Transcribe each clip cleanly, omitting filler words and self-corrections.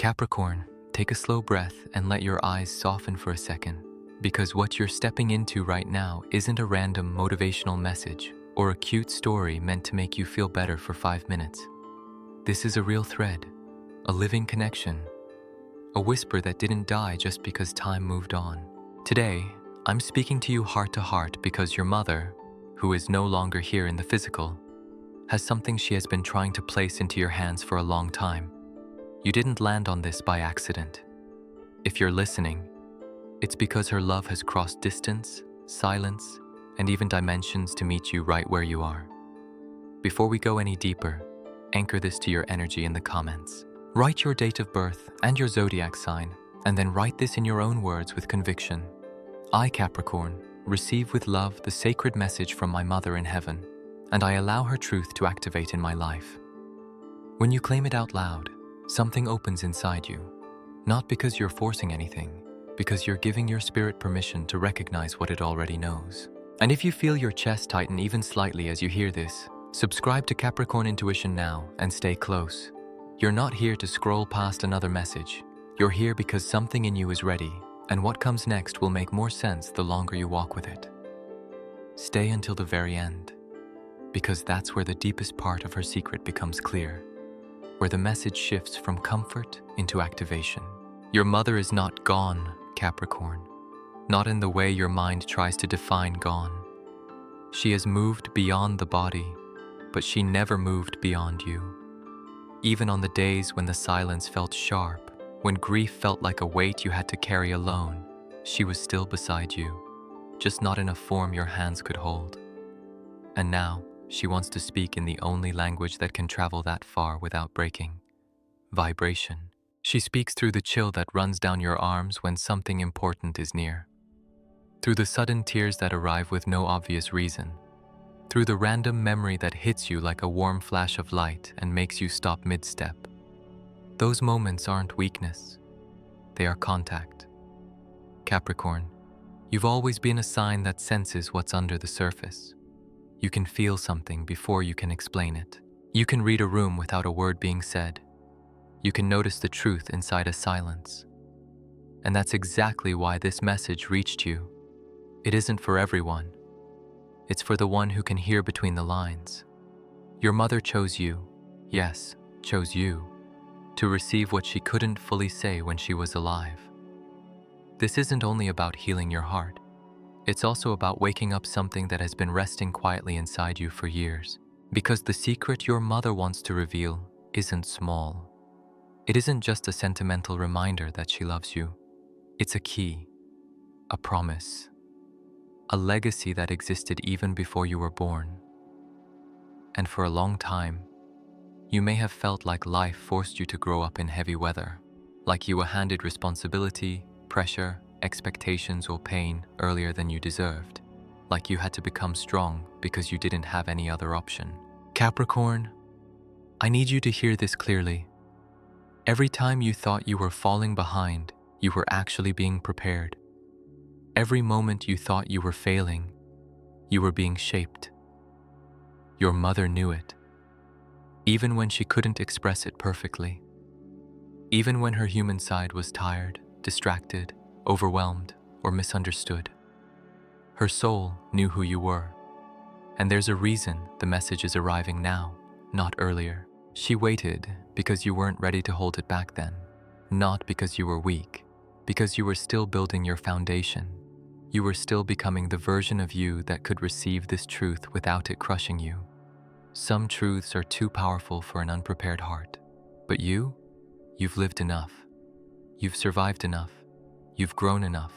Capricorn, take a slow breath and let your eyes soften for a second, because what you're stepping into right now isn't a random motivational message or a cute story meant to make you feel better for 5 minutes. This is a real thread, a living connection, a whisper that didn't die just because time moved on. Today, I'm speaking to you heart to heart because your mother, who is no longer here in the physical, has something she has been trying to place into your hands for a long time. You didn't land on this by accident. If you're listening, it's because her love has crossed distance, silence, and even dimensions to meet you right where you are. Before we go any deeper, anchor this to your energy in the comments. Write your date of birth and your zodiac sign, and then write this in your own words with conviction. I, Capricorn, receive with love the sacred message from my mother in heaven, and I allow her truth to activate in my life. When you claim it out loud, something opens inside you, not because you're forcing anything, because you're giving your spirit permission to recognize what it already knows. And if you feel your chest tighten even slightly as you hear this, subscribe to Capricorn Intuition now and stay close. You're not here to scroll past another message. You're here because something in you is ready, and what comes next will make more sense the longer you walk with it. Stay until the very end, because that's where the deepest part of her secret becomes clear, where the message shifts from comfort into activation. Your mother is not gone, Capricorn, not in the way your mind tries to define gone. She has moved beyond the body, but she never moved beyond you. Even on the days when the silence felt sharp, when grief felt like a weight you had to carry alone, she was still beside you, just not in a form your hands could hold. And now, she wants to speak in the only language that can travel that far without breaking: vibration. She speaks through the chill that runs down your arms when something important is near, through the sudden tears that arrive with no obvious reason, through the random memory that hits you like a warm flash of light and makes you stop mid-step. Those moments aren't weakness, they are contact. Capricorn, you've always been a sign that senses what's under the surface. You can feel something before you can explain it. You can read a room without a word being said. You can notice the truth inside a silence. And that's exactly why this message reached you. It isn't for everyone. It's for the one who can hear between the lines. Your mother chose you, yes, chose you, to receive what she couldn't fully say when she was alive. This isn't only about healing your heart. It's also about waking up something that has been resting quietly inside you for years. Because the secret your mother wants to reveal isn't small. It isn't just a sentimental reminder that she loves you. It's a key, a promise, a legacy that existed even before you were born. And for a long time, you may have felt like life forced you to grow up in heavy weather, like you were handed responsibility, pressure, expectations, or pain earlier than you deserved, like you had to become strong because you didn't have any other option. Capricorn, I need you to hear this clearly. Every time you thought you were falling behind, you were actually being prepared. Every moment you thought you were failing, you were being shaped. Your mother knew it, even when she couldn't express it perfectly. Even when her human side was tired, distracted, overwhelmed, or misunderstood. Her soul knew who you were. And there's a reason the message is arriving now, not earlier. She waited because you weren't ready to hold it back then. Not because you were weak, because you were still building your foundation. You were still becoming the version of you that could receive this truth without it crushing you. Some truths are too powerful for an unprepared heart. But you've lived enough. You've survived enough. You've grown enough.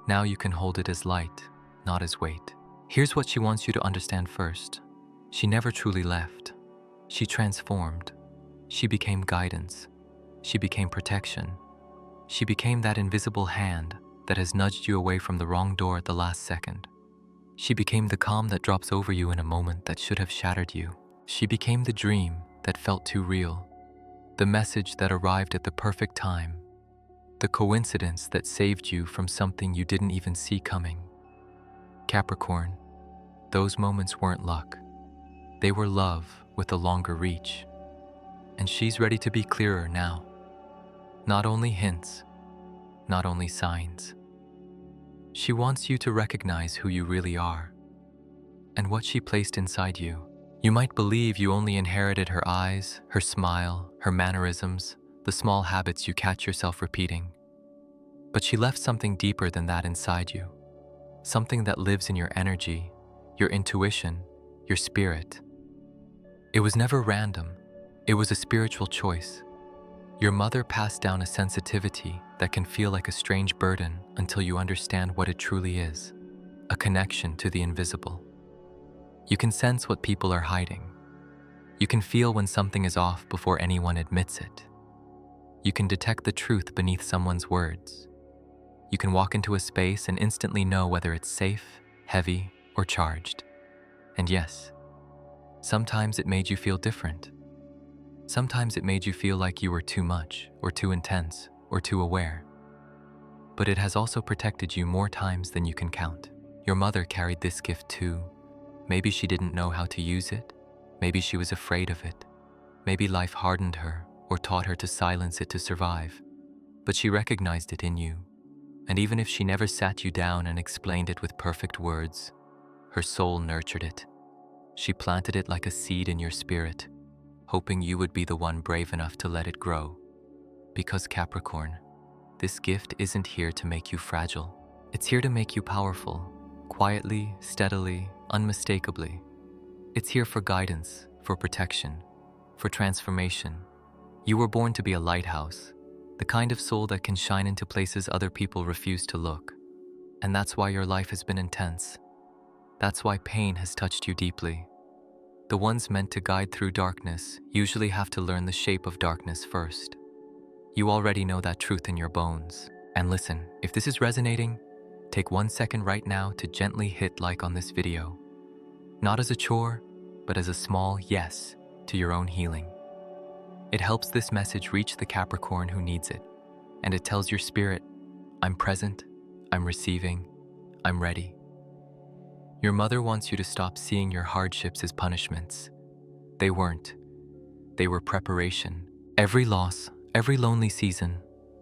Now you can hold it as light, not as weight. Here's what she wants you to understand first. She never truly left. She transformed. She became guidance. She became protection. She became that invisible hand that has nudged you away from the wrong door at the last second. She became the calm that drops over you in a moment that should have shattered you. She became the dream that felt too real. The message that arrived at the perfect time. The coincidence that saved you from something you didn't even see coming. Capricorn, those moments weren't luck. They were love with a longer reach. And she's ready to be clearer now. Not only hints, not only signs. She wants you to recognize who you really are and what she placed inside you. You might believe you only inherited her eyes, her smile, her mannerisms, the small habits you catch yourself repeating. But she left something deeper than that inside you, something that lives in your energy, your intuition, your spirit. It was never random. It was a spiritual choice. Your mother passed down a sensitivity that can feel like a strange burden until you understand what it truly is, a connection to the invisible. You can sense what people are hiding. You can feel when something is off before anyone admits it. You can detect the truth beneath someone's words. You can walk into a space and instantly know whether it's safe, heavy, or charged. And yes, sometimes it made you feel different. Sometimes it made you feel like you were too much, or too intense, or too aware. But it has also protected you more times than you can count. Your mother carried this gift too. Maybe she didn't know how to use it. Maybe she was afraid of it. Maybe life hardened her or taught her to silence it to survive. But she recognized it in you. And even if she never sat you down and explained it with perfect words, her soul nurtured it. She planted it like a seed in your spirit, hoping you would be the one brave enough to let it grow. Because Capricorn, this gift isn't here to make you fragile. It's here to make you powerful, quietly, steadily, unmistakably. It's here for guidance, for protection, for transformation. You were born to be a lighthouse, the kind of soul that can shine into places other people refuse to look. And that's why your life has been intense. That's why pain has touched you deeply. The ones meant to guide through darkness usually have to learn the shape of darkness first. You already know that truth in your bones. And listen, if this is resonating, take 1 second right now to gently hit like on this video. Not as a chore, but as a small yes to your own healing. It helps this message reach the Capricorn who needs it. And it tells your spirit, I'm present, I'm receiving, I'm ready. Your mother wants you to stop seeing your hardships as punishments. They weren't. They were preparation. Every loss, every lonely season,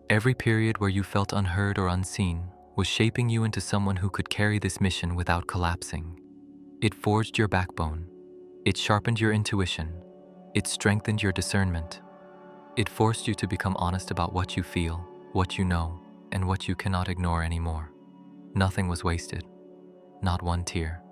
every period where you felt unheard or unseen was shaping you into someone who could carry this mission without collapsing. It forged your backbone. It sharpened your intuition. It strengthened your discernment. It forced you to become honest about what you feel, what you know, and what you cannot ignore anymore. Nothing was wasted. Not one tear,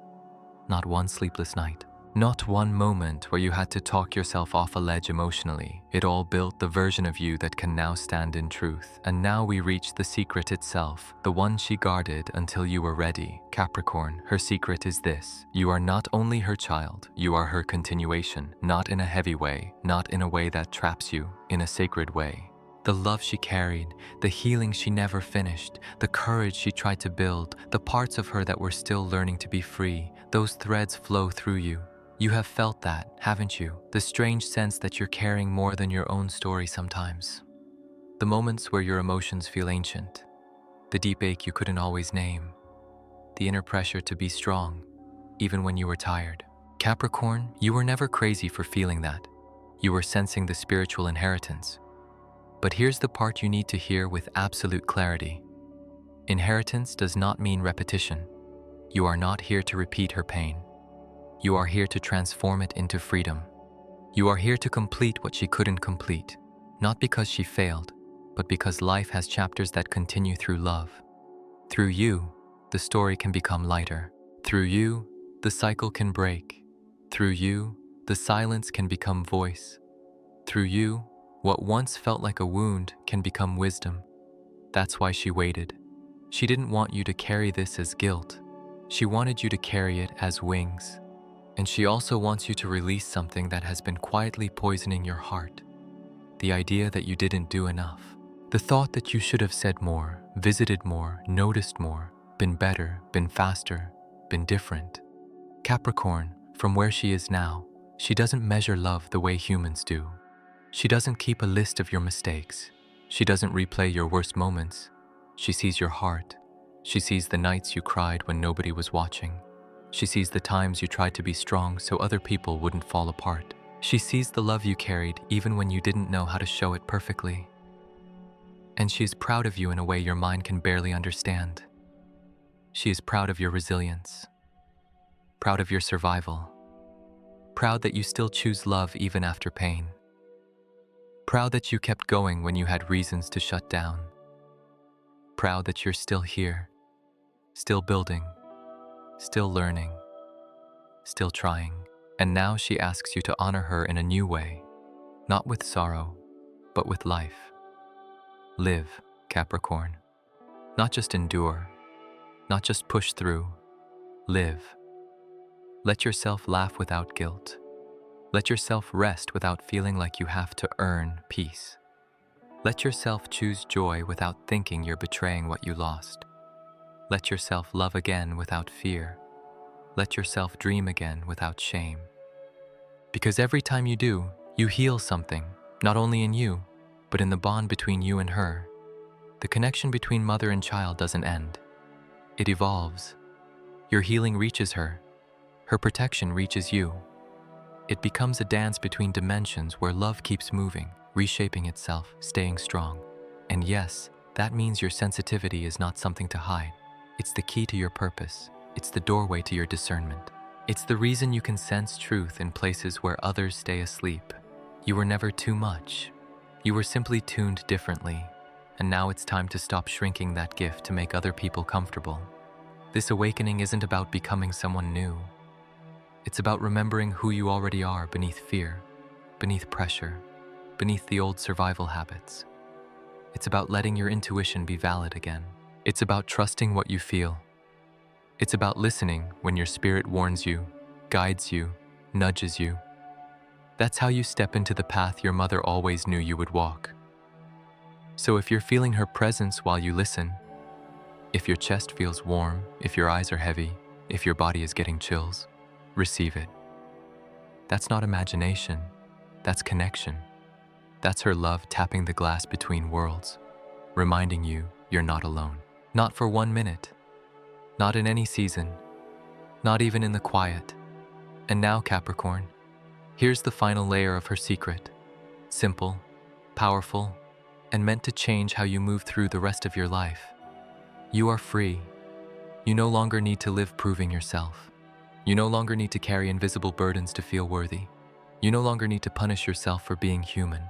not one sleepless night, not one moment where you had to talk yourself off a ledge emotionally. It all built the version of you that can now stand in truth. And now we reach the secret itself, the one she guarded until you were ready. Capricorn, her secret is this: you are not only her child, you are her continuation, not in a heavy way, not in a way that traps you, in a sacred way. The love she carried, the healing she never finished, the courage she tried to build, the parts of her that were still learning to be free, those threads flow through you. You have felt that, haven't you? The strange sense that you're carrying more than your own story sometimes. The moments where your emotions feel ancient, the deep ache you couldn't always name, the inner pressure to be strong, even when you were tired. Capricorn, you were never crazy for feeling that. You were sensing the spiritual inheritance. But here's the part you need to hear with absolute clarity. Inheritance does not mean repetition. You are not here to repeat her pain. You are here to transform it into freedom. You are here to complete what she couldn't complete, not because she failed, but because life has chapters that continue through love. Through you, the story can become lighter. Through you, the cycle can break. Through you, the silence can become voice. Through you, what once felt like a wound can become wisdom. That's why she waited. She didn't want you to carry this as guilt. She wanted you to carry it as wings. And she also wants you to release something that has been quietly poisoning your heart. The idea that you didn't do enough. The thought that you should have said more, visited more, noticed more, been better, been faster, been different. Capricorn, from where she is now, she doesn't measure love the way humans do. She doesn't keep a list of your mistakes. She doesn't replay your worst moments. She sees your heart. She sees the nights you cried when nobody was watching. She sees the times you tried to be strong so other people wouldn't fall apart. She sees the love you carried even when you didn't know how to show it perfectly. And she is proud of you in a way your mind can barely understand. She is proud of your resilience, proud of your survival, proud that you still choose love even after pain, proud that you kept going when you had reasons to shut down, proud that you're still here, still building, still learning, still trying. And now she asks you to honor her in a new way, not with sorrow, but with life. Live, Capricorn. Not just endure, not just push through. Live. Let yourself laugh without guilt. Let yourself rest without feeling like you have to earn peace. Let yourself choose joy without thinking you're betraying what you lost. Let yourself love again without fear. Let yourself dream again without shame. Because every time you do, you heal something, not only in you, but in the bond between you and her. The connection between mother and child doesn't end. It evolves. Your healing reaches her. Her protection reaches you. It becomes a dance between dimensions where love keeps moving, reshaping itself, staying strong. And yes, that means your sensitivity is not something to hide. It's the key to your purpose. It's the doorway to your discernment. It's the reason you can sense truth in places where others stay asleep. You were never too much. You were simply tuned differently. And now it's time to stop shrinking that gift to make other people comfortable. This awakening isn't about becoming someone new. It's about remembering who you already are beneath fear, beneath pressure, beneath the old survival habits. It's about letting your intuition be valid again. It's about trusting what you feel. It's about listening when your spirit warns you, guides you, nudges you. That's how you step into the path your mother always knew you would walk. So if you're feeling her presence while you listen, if your chest feels warm, if your eyes are heavy, if your body is getting chills, receive it. That's not imagination, that's connection. That's her love tapping the glass between worlds, reminding you you're not alone. Not for 1 minute, not in any season, not even in the quiet. And now, Capricorn, here's the final layer of her secret. Simple, powerful, and meant to change how you move through the rest of your life. You are free. You no longer need to live proving yourself. You no longer need to carry invisible burdens to feel worthy. You no longer need to punish yourself for being human.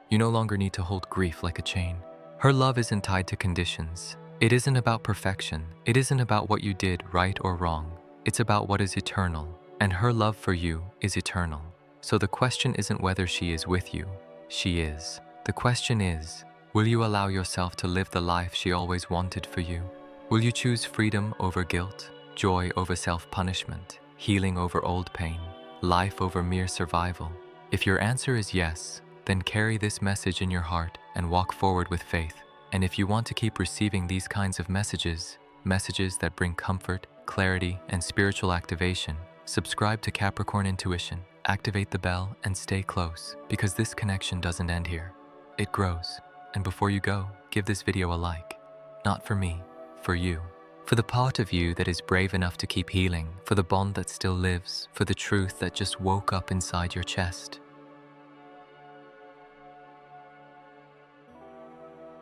You no longer need to hold grief like a chain. Her love isn't tied to conditions. It isn't about perfection. It isn't about what you did right or wrong. It's about what is eternal, and her love for you is eternal. So the question isn't whether she is with you. She is. The question is, will you allow yourself to live the life she always wanted for you? Will you choose freedom over guilt, joy over self-punishment, healing over old pain, life over mere survival? If your answer is yes, then carry this message in your heart and walk forward with faith. And if you want to keep receiving these kinds of messages that bring comfort, clarity, and spiritual activation, subscribe to Capricorn Intuition, activate the bell, and stay close, because this connection doesn't end here. It grows. And before you go, give this video a like. Not for me, for you. For the part of you that is brave enough to keep healing, for the bond that still lives, for the truth that just woke up inside your chest.